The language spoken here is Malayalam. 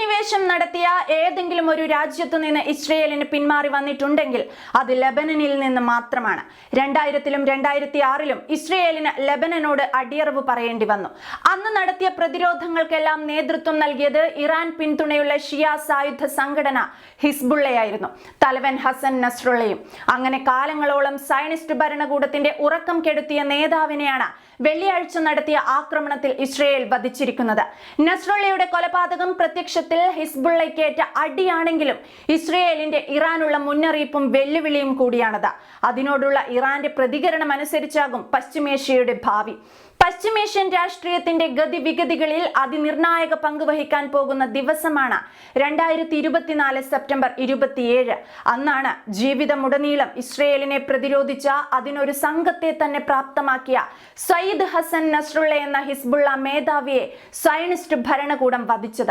അധിനിവേശം നടത്തിയ ഏതെങ്കിലും ഒരു രാജ്യത്തു നിന്ന് ഇസ്രയേലിന് പിന്മാറി വന്നിട്ടുണ്ടെങ്കിൽ അത് ലെബനനിൽ നിന്ന് മാത്രമാണ്. 2000-ലും 2006-ലും ഇസ്രയേലിന് ലെബനനോട് അടിയറവ് പറയേണ്ടി വന്നു. അന്ന് നടത്തിയ പ്രതിരോധങ്ങൾക്കെല്ലാം നേതൃത്വം നൽകിയത് ഇറാൻ പിന്തുണയുള്ള ഷിയ സായുധ സംഘടന ഹിസ്ബുള്ളയായിരുന്നു. തലവൻ ഹസൻ നസ്രുള്ളയും. അങ്ങനെ കാലങ്ങളോളം സയനിസ്റ്റ് ഭരണകൂടത്തിന്റെ ഉറക്കം കെടുത്തിയ നേതാവിനെയാണ് വെള്ളിയാഴ്ച നടത്തിയ ആക്രമണത്തിൽ ഇസ്രയേൽ വധിച്ചിരിക്കുന്നത്. നസ്രുള്ളയുടെ കൊലപാതകം പ്രത്യക്ഷത്തിൽ ഹിസ്ബുള്ളയ്ക്കേറ്റ അടിയാണെങ്കിലും ഇസ്രയേലിന്റെ ഇറാനുള്ള മുന്നറിയിപ്പും വെല്ലുവിളിയും കൂടിയാണത്. അതിനോടുള്ള ഇറാന്റെ പ്രതികരണം അനുസരിച്ചാകും പശ്ചിമേഷ്യയുടെ ഭാവി. പശ്ചിമേഷ്യൻ രാഷ്ട്രീയത്തിന്റെ ഗതിവിഗതികളിൽ അതിനിർണായക പങ്ക് വഹിക്കാൻ പോകുന്ന ദിവസമാണ് 2024 സെപ്റ്റംബർ 27. അന്നാണ് ജീവിതമുടനീളം ഇസ്രയേലിനെ പ്രതിരോധിച്ച അതിനൊരു സംഘത്തെ തന്നെ പ്രാപ്തമാക്കിയ സയ്യിദ് ഹസൻ നസ്രുള്ള എന്ന ഹിസ്ബുള്ള മേധാവിയെ സയനിസ്റ്റ് ഭരണകൂടം വധിച്ചത്.